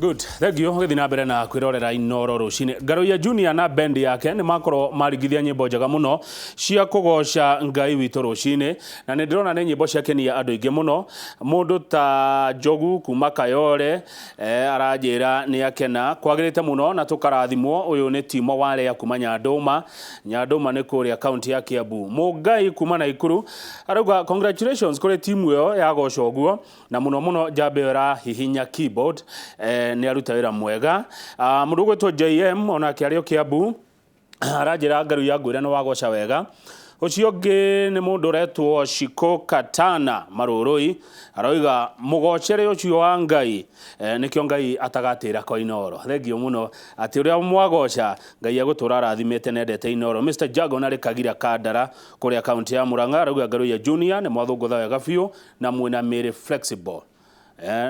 Good. Thank you. Githina mbere na kwirorera Inoro rucini. Ngaruya Junior na band yake ni makoro marigithia nyimbo njega muno cia kugoca Ngai witu rucini na ni ndirona ni nyimbo ciake ni andu ingi muno. Mundu ta Jogu kuma Kayole aranjira ni akena kwagirite muno na tukarathimwo. Uyu ni Timo wale ya kuma Nyanduma. Nyanduma ni kuria county ya Kiambu. Mugai kuma Naikuru arauga congratulations kuri timu yo ya goca uguo na muno Jabera hihinya keyboard ni aruta wira mwega. Mundu gwetwo JM ona kiario Kiambu aranjira Ngaruya ngwira no wagoca wega. Ucio ngi ni mundu retwo Shiko Katana Marurui aroiga mugocere ucio wa Ngai nikio Ngai atagatira kwa Inoro. Thengio muno ati uria mwagoca Ngai agutura rathimete nendete Inoro. Mr Jago na Kagira Kandara kuri account ya Muranga aroiga Ngaruya Junior ni mwathungutha wega biu na mwina Mary Flexible.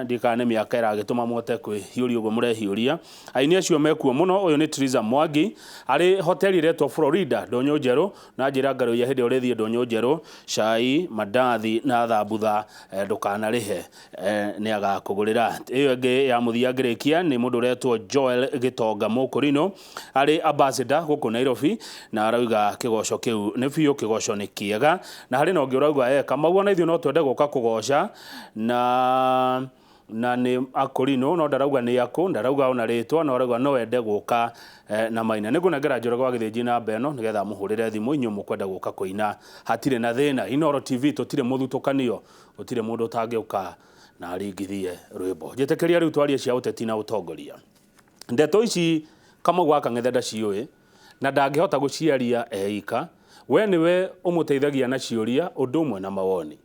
Ndikane miaka iragituma mwote kwihiuria ugo murehiuria aini acio mekuo muno. Uyu ni Teresa Mwangi ari hoteli retwo Florida Donyo Njeru na njira Ngaruya hindi urithie Donyo Njeru cai mandathi na thambutha ndukana rihe ni agakugurira. Iyo ngi ya muthia ngirikia ni mundu retwo Joel Gitonga Mukurino ari ambassador guku Nairobi na arauga kigoco kiu ni biu kigoco ni kiega na hari no ngi urauga Kamau na ithio no twende guka kugoca na ni Akurino no ndarauga ni ako ndarauga ona ritwa no arauga no ende guka na maina nigunengera Njoroge wa Githĩnji na Beno nigetha muhurire thimu inyu mukwenda guka kuina hatire na thina. Inoro TV tutire muthutukanio utire mundu utangiuka na aringithie rwimbo njitekeria riu twarie cia uteti na utongoria. Ndeto ici kama gwaka ng'ethenda ciui na ndangihota guciaria eika we niwe umuteithagia na ciuria undu umwe na mawoni.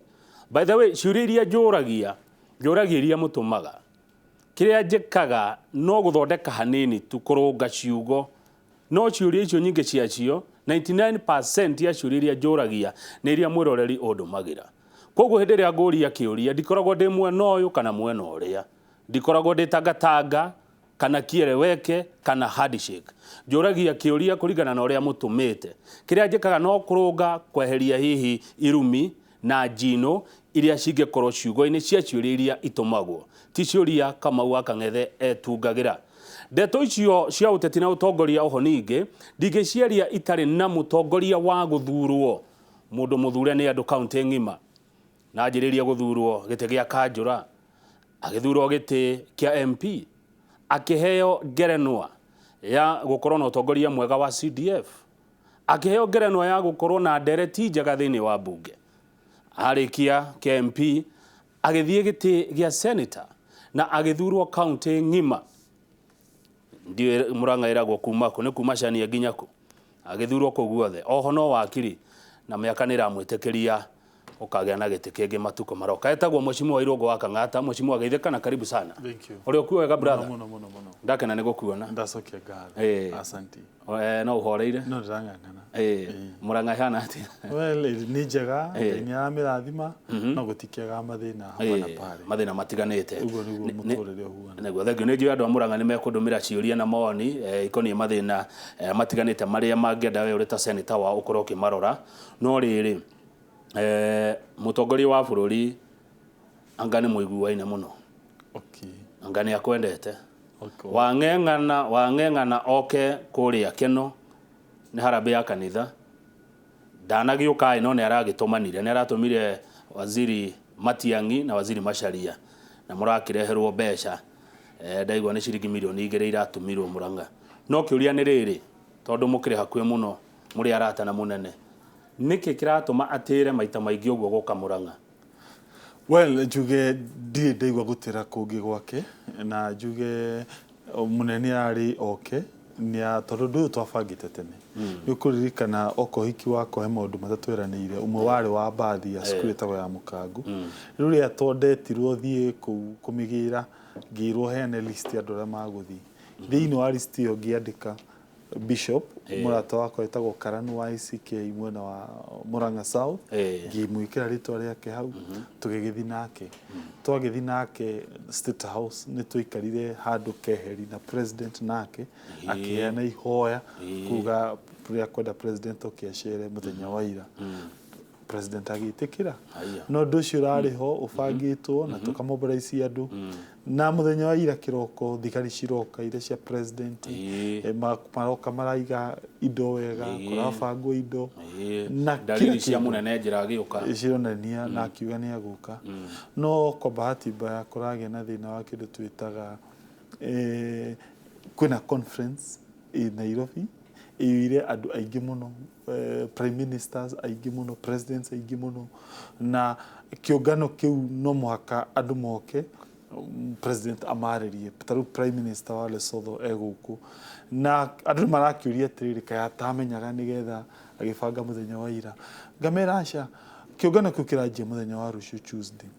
By the way, ciuria njuragia iria mutumaga kiria njikaga no guthondeka hanini tu kurunga ciugo no ciuria icio nyingi ciacio 99% ya ciuria iria njuragia ni iria mwiroreri undumagira. Koguo hindi ria nguria kiuria ndikoragwo ndi mwena uyu kana mwena uria, ndikoragwo ndi tangatanga kana kieleweke kana handshake. Njuragia kiuria kuringana na uria mutumite. Kiria njikaga no kurunga kweheria hihi irumi na njino iria cingekorwo ciugo-ini cia ciuria iria itumagwo ti ciuria Kamau wa Kang'ethe etungagira. Ndeto icio cia uteti na utongoria oho ningi ndingiciaria itari na mutongoria wa guthurwo. Mundu muthure ni andu county ngima na njiriria guthurwo gite gia Kanjura agithurwo gite kia MP akiheo ngerenwa ya gukorwo na utongoria mwega wa CDF akiheo ngerenwa ya gukorwo na ndereti njega thiini wa bunge arikia KMP agithie giti gia senator na agithurwo county ngima ndiwe Muranga iragwo kuma ko ne kuma cania nginya ko agithurwo ko guothe. Oho no wakiri na miaka nira mwitekeria ukagea na giti kingi matuko maroka etagwo Mheshimiwa Irungu wa Kang'ata. Mheshimiwa geitheka na karibu sana. Thank you. Uri okuwa wega brother muno ndakena nigukuona ndacokia ngatho asante no uhoreire no ndang'ang'ana Muranga hana ati well ni njega ni amirathima no gutikiaga mathina hamwe na pale mathina matiganite ugo niguo muturire huana nego thengio ni njui andu a Muranga ni mekundumira ciuria na moni ikoni mathina matiganite maria mangenda we uri ta senator wa ukorwo kimarora no riri mutongoria wa bururi anga ni muiguaine muno. Okay. Anga ni akwendete. Okay. Wang'eng'ana oke kuria keno ni harambe ya kanitha ndanagiuka ino ni aragitumanire ni aratumire waziri Matiang'i na waziri Macharia na murakireherwo mbeca ndaigwa ni ciringi milioni 2 iratumirwo Muranga. No kiuria ni riri tondu mukire hakwe muno muri arata na munene niki kiratuma atire maita maingi uguo guka Muranga? Well, njuge ndaigwa gutira kungi gwake na njuge munene ari okay nia tondu twabangite tene nikuririkana okohiki wako he maundu matatwiranire umwe wari wa bathi ya skuru etagwo ya Mukangu riu ria tondetirwo thie kumigira ngirwo hene list ya andu aria maguthi thiini wa list iyo ngiandika Bishop murata wako etagwo Karanu wa ICK mwena wa Muranga South ngimwikira ritwa riake hau tugigithi nake twagithi nake State House ni tuikarire handu keheri na president nake akiana ihoya kuga kwenda president okiachere muthenya wa ira president agitikira no ndu ucio urari ho ubangitwo na tukamobilize andu na muthenya wa ira kiroko thigari ciroka ire cia president maroka maraiga indo wega kurabangwo indo na dalili cia munene njira agiuka cironania na akiuga ni aguka no kwa bahati mbaya kuragia na thina wa kindu twitaga kwina conference in Nairobi ire andu aingi muno prime ministers aingi muno presidents aingi muno na kiungano kiu no muhaka andu moke president amaririe taru prime minister wa Lesotho eguku na andu marakiuria tiriri kaya tamenyaga nigetha agibanga muthenya wa ira ngamerasha kiungano kiu kirajia muthenya wa rucio Tuesday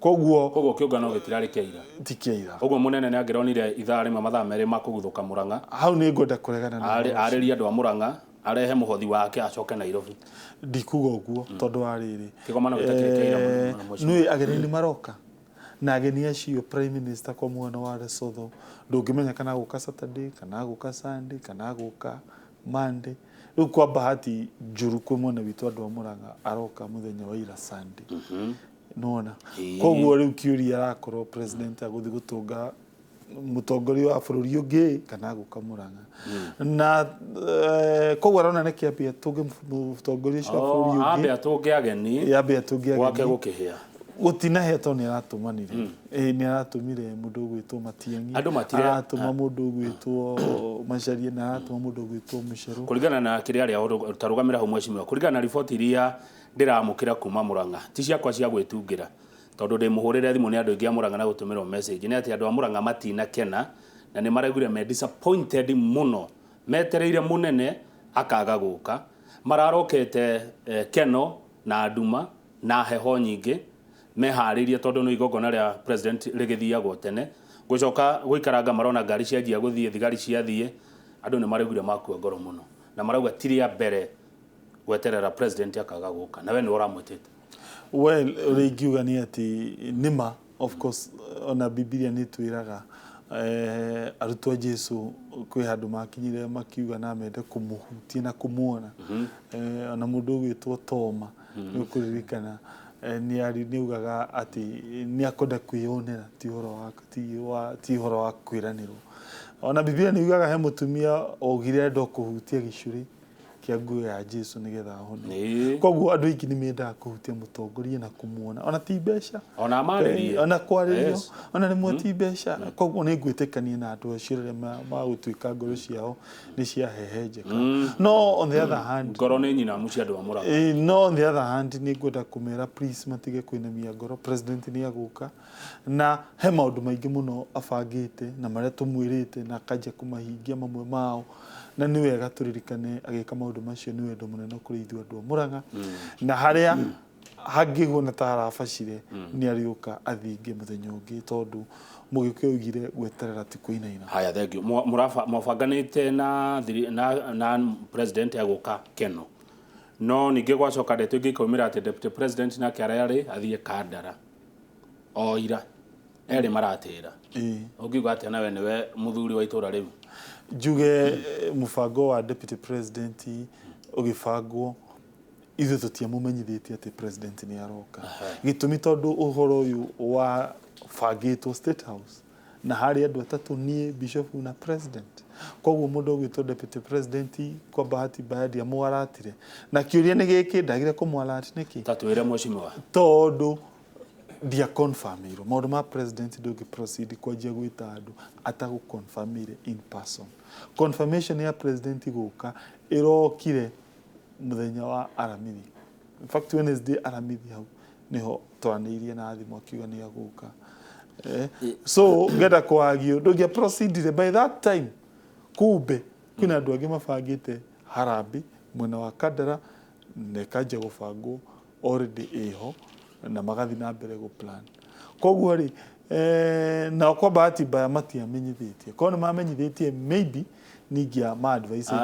koguo kiungano gitirari kĩira tikĩira koguo munene nĩangĩronire ithaa rĩmwe mathaa merĩ makũguthũka Murang'a hau nĩ ngwenda kũregana na arĩria andũ a Murang'a arehe muhothi wake acoke Nairobi ndikuga ũguo tondũ wa rĩrĩ kĩgomano gĩtakĩrĩ kĩira nĩ ageni maroka na ageni acio prime minister kwa mwena wa Lesotho ndũngĩmenya kana gũka Saturday kana gũka Sunday kana gũka Monday rĩu kwa bahati njuru kwĩ mwena witũ andũ a Murang'a aroka muthenya wa ira Sunday nona koguo riu kiuria arakorwo president aguthi gutunga mutongoria wa bururi ungi kana guka Murang'a na koguo arona ne kiambia tunge mutongoria wa bururi ungi ambe atunge ageni ambe atunge ageni wake gukihia gutina heto ni aratumanire ni aratumire mundu gwitwo Matiang'i aratuma mundu gwitwo Macharia na aratuma mundu gwitwo Mucheru kuringana na kiria ria tarugamira ho mweshimiwa kuringana na riboti iria ndiramukira kuma Murang'a ti ciakwa cia gwitungira tondu ndi muhurire thimu ni andu ingi a Murang'a na gutumirwo message ni ati andu a Murang'a matina kena na ni maraiguire me disappointed muno metereire munene akaga guka mararokete keno na nduma na heho nyingi meharirie tondu no igogona ria president rigithiagwo tene gucoka guikaranga marona ngari cianjia guthie thigari ciathie andu ni maraiguire makua ngoro muno na marauga tiria mbere gweterera president akaga guka na we ni uramwetete well rigiuga ni ati nima of course ona Biblia ni twiraga arutwa Jesu kwi handu makinyire makiuga na mende kumuhutia na kumuona ona mundu gwitwo Toma ni kuririkana ni ugaga ati ni akoda kwionera ti horo wa kwiranirwo ona Biblia ni ugaga he mutumia ogire ndo kuhutia gicuri kia nguo ya Jesu nigetha ahone koguo andu aingi ni mendaga kuhutia mutongoria na kumuona ona ti mbeca ona amaririe ona kwaririo ona ni moti mbeca koguo ni ngwitikania na andu acio ma gutwika ngoro ciao ni cia hehenjeka no on the other hand ngoro ni nyina muci andu a Murang'a no on the other hand ni ngwenda kumera please matige kwinamia ngoro president ni aguka na he maundu maingi muno abangite na maria tumwirite na kaja kumahingia mamwe mao na ni wega turirikane agika maundu macio ni wendo munene kuri ithu andu a Murang'a na haria hangigona tarabacire ni ariuka athinge muthenya ungi tondu mugike ugire gweterera ti kuinaina haya thank you mwabanganite na president aguka keno no ninge gwacoka ndeto ingi kaumira ati deputy president na kiarari athie Kandara oira eri maratira ugiuga ati na we niwe muthuri wa itura riu juge mufango wa deputy president ugifangwo ithu tutiamumenyithitie ati president ni aroka gitumi tondu uhoro uyu wa fagitwo State House na hari andu atatu nie bishop na president koguo mundu gwitwo deputy president kwa bahati mbaya dia mwaratire na kiuria ni giki ndagire kumwarati niki tatuire mweshimiwa tondu dia confirmiro maundu ma president ndugi proceed kwa jia gwita andu atagu confirmire in person confirmation ya president guka irokire muthenya wa aramithi in fact Wednesday aramithi hau niho twanirie na thimu akiuga ni aguka so geta kwagio ndugi proceed by that time kumbe kuna andu angi mabangite harambi mwena wa Kandara nekaje gubangwo already iho na magathi na mbere go plan koguo ri na kwa bahati mbaya matiamenyithitie kono mamenyithitie maybe ningia ma advice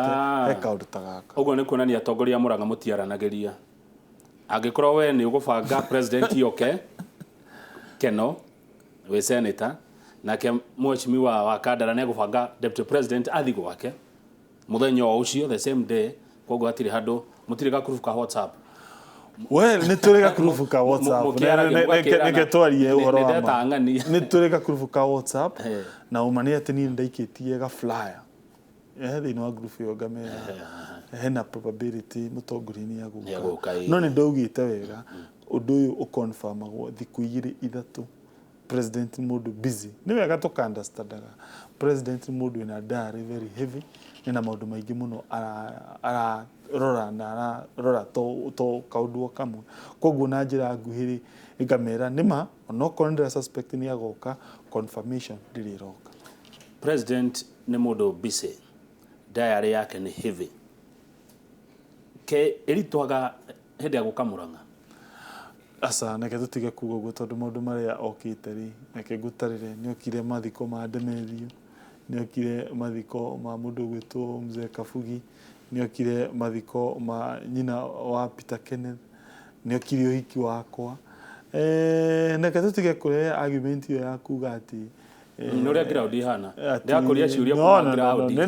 eka udutagaka uguo ni kuonania atongoria Murang'a mutiaranagiria angikorwo we ni ugubanga president yoke keno we senator na ke mweshimiwa wa Kandara ne gubanga deputy president athi gwake muthenya ucio the same day koguo atiri handu mutiri ga group ka WhatsApp Well, nĩ tũrĩ gakurubu ka WhatsApp nĩke twarie ũhoro wa ma nĩ tũrĩ gakurubu ka WhatsApp na ũma nĩ atĩ niĩ ndaikĩtie ga flyer thĩinĩ wa grupu ĩyo ngamera hena probability mũtongoria nĩ agũka no nĩ ndaugĩte wega ũndũ ũyũ ũconfirmagwo thikũ 2-3 president mũndũ busy nĩ wega tũka-understandaga president mũndũ ena diary very heavy na maũndũ maingĩ mũno ararora na ararora to kaũndũ kamwe koguo na njĩra nguhĩ ngamera nĩma onokorwo ndĩra suspect nĩ agoka confirmation ndĩrĩ iroka. President nĩ mũndũ busy diary yake nĩ heavy ke eritwaga hĩndĩ ya gũka Murang'a asa nake tutige kuga ũguo tondũ maũndũ marĩa okĩte rĩ nake ngũtarĩre nĩ okire mathiko ma Ndemerio nĩ okire mathiko ma mũndũ gwĩtwo Mzee Kabugi nĩ okire mathiko ma nyina wa Peter Kenneth nĩ okire ũhiki wakwa nake tutige kũrehe argument ĩyo ya kuga atĩ Nũrĩa ground ihana ndakũria ciũria kuma ground nĩ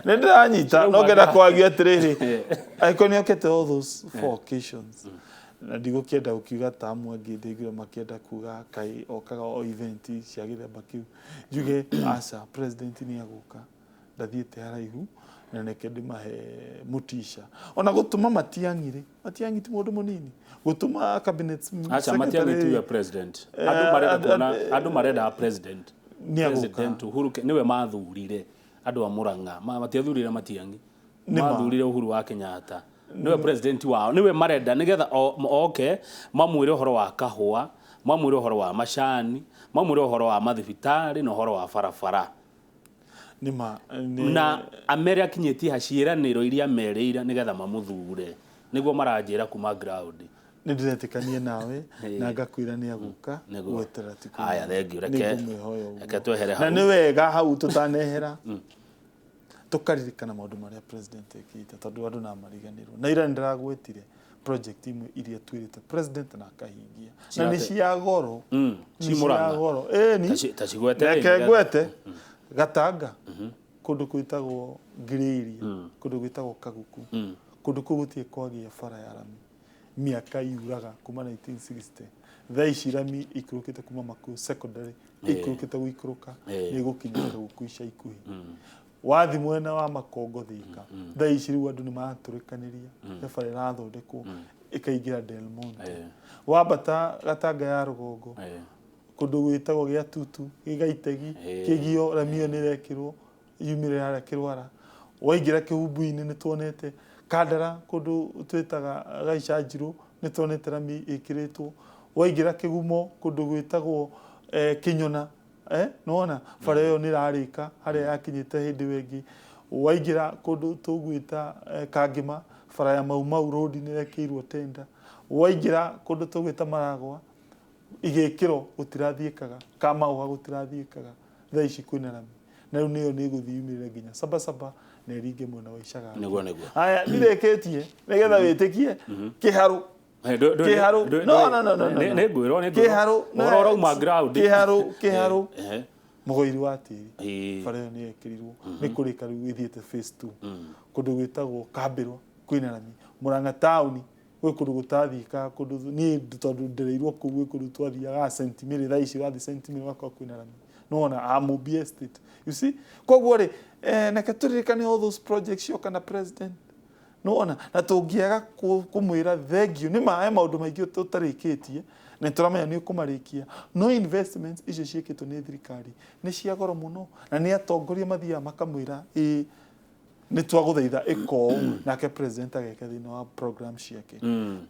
ndĩranyita no ngenda kwagio atĩrĩrĩ aiko nĩ okete all those 4 occasions na ndigũkĩenda gũkiuga tamu angĩ ndĩgire makĩenda kuga kai okaga o event cia gĩthemba kĩu njuge aca president nĩ agũka ndathiĩte haraihu na neke ndĩmahe mutisha ona gũtũma Matiang'i ti mũndũ mũnini gũtũma cabinet acha Matiang'i tiwe president andũ marenda president Uhuru niwe mathurire andũ a Murang'a matiathurire Matiang'i mathurire Uhuru wa Kenyatta niwe president wao niwe marenda nigetha oke mamwire ũhoro wa kahũa mamwire ũhoro wa macani mamwire ũhoro wa mathibitari na ũhoro wa barabara na America kinyĩtie haciĩranĩro iria merĩire nigetha mamuthure niguo maranjĩra kuma ground nĩ ndĩretĩkanie nawe na ngakwĩra nĩ agũka gwetera tiku haya thengiũ reke twehere hau na nĩ wega hau tũtanehera tukaririkana maũndũ marĩa president ekĩte tondũ andũ na mariganĩrwo na ira ndiragwetire project imwe iria twirĩte president na akahingia na nĩ cia goro ni tacigwete Gatanga kũndũ gwĩtagwo Ngirĩria kũndũ gwĩtagwo Kaguku kũndũ kũu gũtirĩ kwagĩa bara ya rami miaka yuraga kuma 1960 thaa ici rami ikũrũkĩte kuma Makuyu secondary ikũrũkĩte gũikũrũka nĩ gũkinyĩra Kaguku ica ikuhĩ wathi mwena wa Makongo Thika thaa ici rĩu andũ nĩ maratũrĩkanĩria bara ĩrathondekwo ĩkaingĩra Del Monte wambata Gatanga ya rũgongo kũndũ gwĩtagwo gĩa Tutu gĩgaitegi kĩgio ramio nĩ rekĩrwo yumire ya Kĩrwara waingĩra Kĩhumbu-inĩ nĩ tuonete Kandara kũndũ twĩtaga Gaicanjirũ nĩ tuonete rami ĩkĩrĩtwo waingĩra Kĩgumo kũndũ gwĩtagwo Kĩnyona nona bara ĩyo nĩ rarĩka harĩa yakinyĩte hĩndĩ wengi waingĩra kũndũ tũgwĩta Kangĩma bara ya Mau road nĩ rekĩirwo tenda waingĩra kũndũ tũgwĩta Maragwa igĩkĩro gũtirathiĩkaga Kamauha gũtirathiĩkaga thaa ici kwĩna rami na rĩu nĩyo nĩ gũthiumĩrĩra nginya Sabasaba na ĩringe mwena wa Icagati nĩguo haya nĩrĩkĩtie nĩgetha wĩtĩkie kĩharũ kĩharũ mũgoiri wa tĩri bara ĩyo nĩ yekĩrirwo nĩ kũrĩka rĩu ĩthiĩte phase 2 kũndũ gwĩtagwo Kambĩrwa kwĩna rami Murang'a town gwĩ kũndũ gũtathiĩkaga kũndũ niĩ tondũ ndereirwo kũu gwĩ kũndũ twathiaga St. Mary thaa ici wathi St. Mary wakwa kwĩna rami nona Amobi Estate you see koguo rĩ nake tũririkane all those projects cioka na president nona na tũngĩaga kũmwĩra thengiũ nĩ maĩ maũndũ maingĩ tũtarĩkĩtie na tũramenya nĩ ũkũmarĩkia no investments icio ciĩkĩtwo nĩ thirikari nĩ cia goro mũno na nĩ atongoria mathiaga makamwĩra nĩ twagũthaitha ĩko nake president ageka thĩinĩ wa program ciake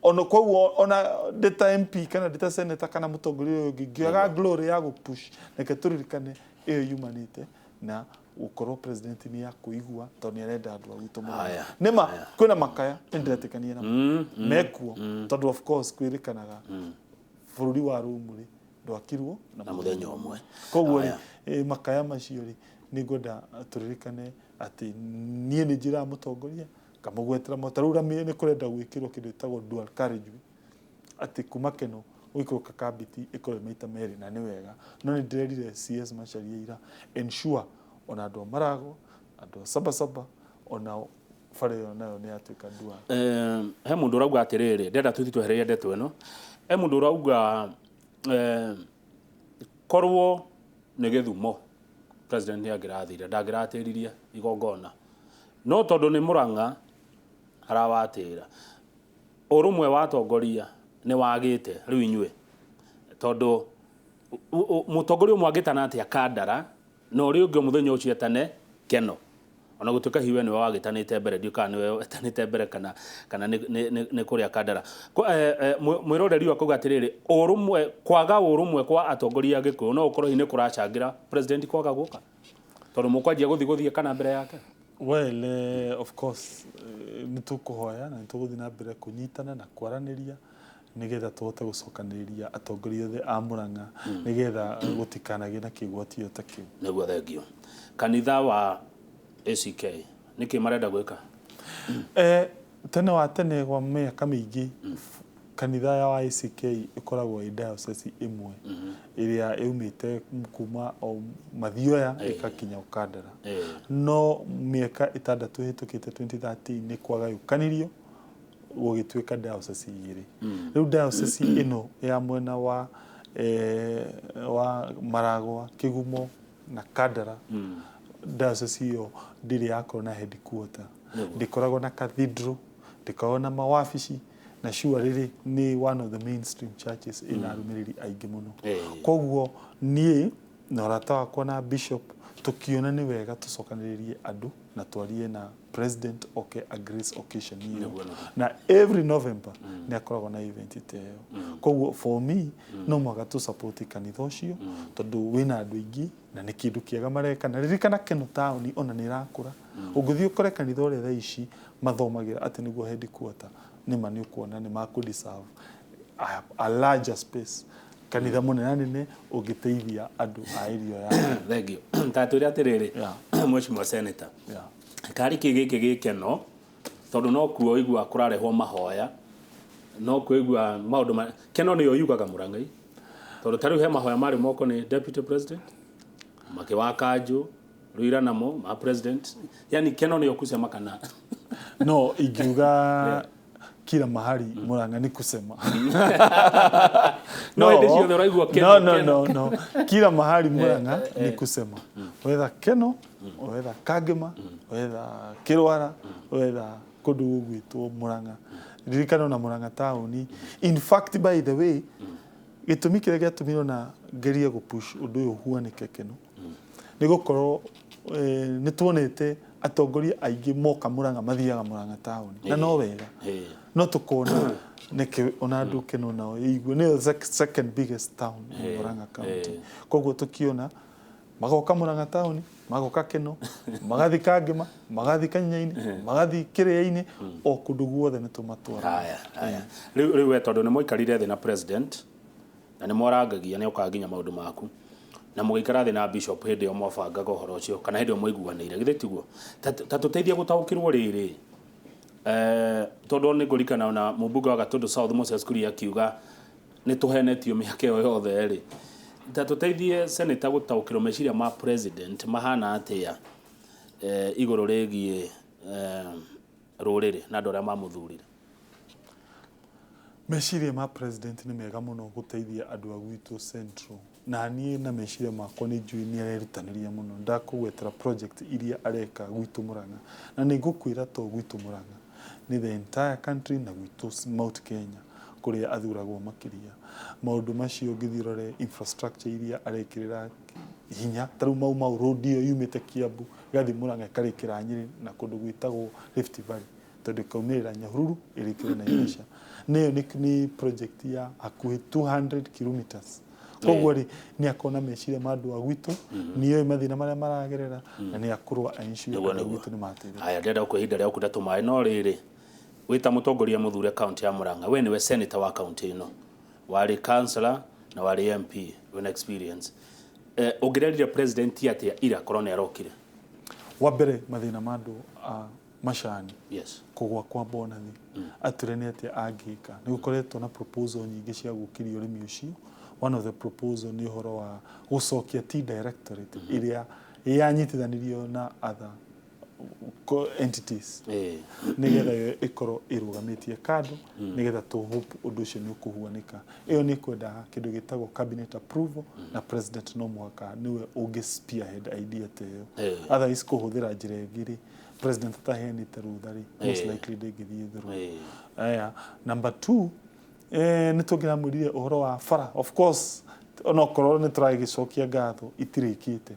ona koguo ona ndeta MP kana ndeta senator kana mũtongoria ũyũ ũngĩ ngĩaga glory ya gũpush nake tũririkane ĩyo yumanĩte na gũkorwo president nĩ ya kũigua tondũ nĩ arenda andũ a gwitũ mũno nĩma kwĩna makaya nĩ ndĩretĩkania namo mekuo tondũ of course kwĩrĩkanaga bũrũri wa Rũmũ ndwakirwo na mũthenya ũmwe koguo makaya macio nĩ ngwenda tũririkane atĩ niĩ nĩ njĩra mũtongoria kamũgwetera motarura nĩ kũrenda gwĩkĩrwo kĩndũ gĩtagwo dual carriageway atĩ kuma Keno gũikũrũka Kabiti ĩkorwo maita merĩ na nĩ wega no nĩ ndĩrerire CS Macharia ira ensure ona andũ a Marago andũ a Sabasaba ona bare yo nayo ni atuika ndua he mundu urauga atiriri ndenda tutitwehererie ndeto ino he mundu urauga korwo ni Githumo president ni angirathire ndangiraatiririe igongona no tondu ni Murang'a arawatira urumwe wa atongoria ni wagite riu inyue tondu mutongoria umwe agitana atia Kandara no ri ungi muthenya ucio etane Keno ona gutuka hiwe ni wagitanite mbere ndiuka ni wetanite mbere kana ni kuria Kandara mwiroreri wa kuga atiriri urumwe kwaga urumwe kwa atongoria Gikuyu no ukorwo hine kuracangira president kwaga guka tondu mukwanjia guthie kana mbere yake. Well, of course ni tukuhoya na tuguthi na mbere kunyitana na kwaraniria nigetha tuhote gucokaniria atongoria othe a Murang'a nigetha gutikanage na kigwatio ta kiu niguo thengio. Kanitha wa ACK niki marenda gwika tene wa tene gwa miaka mingi kanitha ya ACK ikoragwo i diocese imwe iria yumite kuma o Mathioya ikakinya Kandara no miaka itandatu hitukite 2013 ni kwagayukanirio gugituika diocese igiri riu diocese ino ya mwena wa Maragwa Kigumo na Kandara diocese iyo ndiri yako na headquarter ndikoragwo na cathedral ndikoragwo na mawabici na sure riri ni one of the mainstream churches in arumiriri aingi muno koguo nie na rata wakwa na bishop tukiona ni wega tucokaniririe andu na twarie na president a grace occasion hiyo na every November ni akoragwo na event iteo koguo for me no mwaga tu support kanitha ucio tondu wina andu ingi na ni kindu kiega mareka na ririkana Keno town ona ni rakura uguthio kore kanitha ore tha ici mathomagira ati niguo headquarter ni mani ukuona ni makudeserve a larger space kanitha munene nene ugiteithia andu a irio ya thengio taturi atiriri mheshimiwa senator kari kigiki gikeno tondu no kuo igua kurarehwo mahoya no kuigua maundu Keno niyo yugaga Murang'ai tondu tariu he mahoya mari moko ni deputy president makiwakanju ruira namo ma president yani Keno niyo kusema kana no igiuga kila mahali Murang'a ni kusema no kila mahali Murang'a ni kusema whether Keno whether Kagema whether Kirwara whether kundu gwitwo Murang'a ririkana na Murang'a town in fact by the way gitumi kire giatumiro na geria gupush undu uyu huanike Keno ni gukorwo ni tuonete atongoria aingi moka Murang'a mathiaga Murang'a town na no wega no tukona neke ona andu Keno nao igwe ni second biggest town in Murang'a county koguo tukiona magoka Murang'a town magoka Keno magathi Kagema magathi Kanyaini magathi Kiria-ini o kundu guothe ni tumatwara haya riu we tondu ni moikarire thi na president na ni morangagia ni ukaginya maundu maku na mugiikara thi na bishop hindi o mwabangaga uhoro ucio kana hindi o muiguanire githe tiguo tatuteithia gutaukirwo riri tondu ni ngurikana na mubunge wa Gatundu South Moses Kuria akiuga ni tuhenetio miaka yo yothe ri tatuteithie senator gutaukirwo meciria ma president mahana atia iguru rigie ruriri na ndora mamuthurire meciria ma president ni mega muno guteithia andu a gwitu central na nie na meciria makwa ni njui ni arerutaniria muno ndakugwetera project iria areka gwitu Murang'a na ni ngukwira to gwitu Murang'a ni the entire country na gwitu Mount Kenya kuria athuragwo makiria maundu macio ngithirore infrastructure iria arekirira hinya taru mau road iyo yumite Kiambu gathi Murang'a karikira Nyeri na kundu gwitagwo Rift Valley tondu kaumirira Nyahururu irikire na Irisha ni project ya hakuhi 200 kilometers koguo ri ni akona meciria mandu a gwitu niyo mathina maria maragerera na ni akurwa aicio gwitu ni matire haya ndenda ku hinda ria ukunda mai no riri wita mutongoria muthure county ya Murang'a we niwe senator wa county ino wari councillor na wari MP with experience ungirerire president atia ira corona yarokire wa mbere mathina mandu mashani kugwa kwa bonathi aturene atia angika ni gukoretwo na proposal nyingi cia gukiria urimi ucio one of the proposal ni horo wa gucokia Tea Directorate iria yanyitithanirio na other entities nigetha yo ikoro irugamĩtie kando nigetha to hope ũndũ ũcio nĩ ũkũhuanĩka. Ĩyo nĩ kwendaga kĩndũ gĩtagwo cabinet approval na president no mũhaka nĩwe ũngĩ spearhead idea ta ĩyo. Otherwise kũhũthĩra njĩra ĩngĩ president ataheanĩte rũtha most likely ndĩngĩthiĩ through. Aya number 2 nĩ tũngĩramwĩrire ũhoro wa bara. Of course onokorwo nĩ tũragĩcokia ngatho itirĩkĩte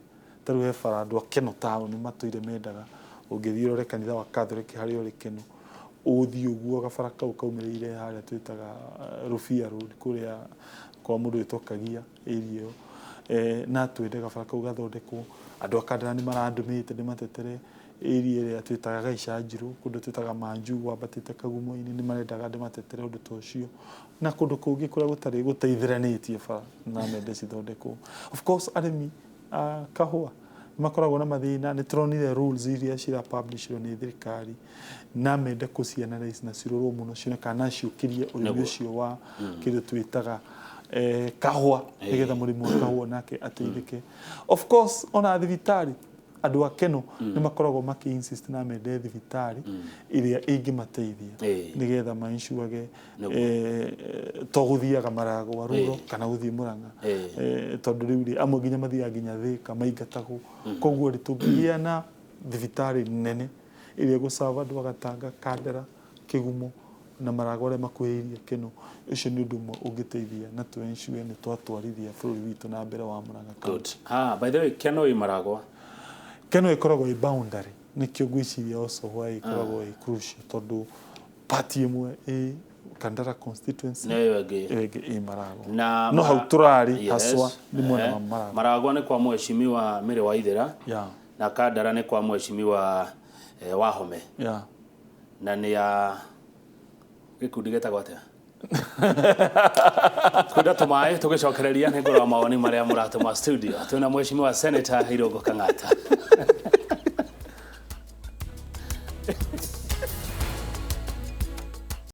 tarĩu he bara andũ a Keno town matũire mendaga ũngĩthiĩ ũrore kanitha wa Catholic harĩa ũrĩ Keno ũthiĩ ũguo gabara kau kaumĩrĩire harĩa twĩtaga Rufia Road kũrĩa kwa mũndũ wĩtwokagia area ĩyo na twende gabara kau gathondekwo. Andũ a Kandara nĩ marandũmĩte ndĩmatetere area ĩrĩa twĩtaga Gaicajirũ kũndũ twĩtaga Manju wambatĩte Kagumo-inĩ nĩ marendaga ndĩmatetere ũndũ ta ũcio na kũndũ kũngĩ kũrĩa gũtarĩ gũteithĩranĩtie bara na mende cithondekwo. Of course arĩmi kahũa makoragwo na mathĩna nĩ tũronire rules iria cira publishirwo nĩ thirikari na mende kũcianalyze na cirorwo mũno cioneka na ciũkĩrie ũrĩmi ũcio wa kĩndũ twĩtaga kahũa nĩgetha mũrĩmi wa kahũa nake ateithĩke. Of course ona thibitarĩ andũ a Keno nĩ makoragwo maki-insist na mende thibitarĩ ĩrĩa ĩngĩmateithia nĩgetha maincuage to gũthiaga Maragwa Rural kana gũthiĩ Mũrang'a tondũ rĩu amwe nginya mathiaga nginya Thĩka maingatagwo. Koguo tũngĩgĩa na thibitarĩ nene ĩrĩa gũcava andũ a Gatanga, Kandara, Kĩgumo na Maragwa arĩa makuhĩrĩirie Keno ũcio nĩ ũndũ ũmwe ũngĩteithia na tũensure nĩ twatwarithia bũrũri witũ na mbere wa Mũrang'a. By the way Keno ĩ Maragwa Keno ikoragwo i boundary nikio gwiciria also why ikoragwo i crucial tondu party imwe i Kandara constituency i Maragwa no hau turari haswa ni mwena wa Maragwa. Maragwa ni kwa mheshimiwa Mire Waithera na Kandara ni kwa mheshimiwa Wahome na ni ya gikundi getagwo atia kwenda tumae tugicokereria ni ngoro mawoni maria muratuma studio tuna mheshimiwa Senator Irungu Kang'ata.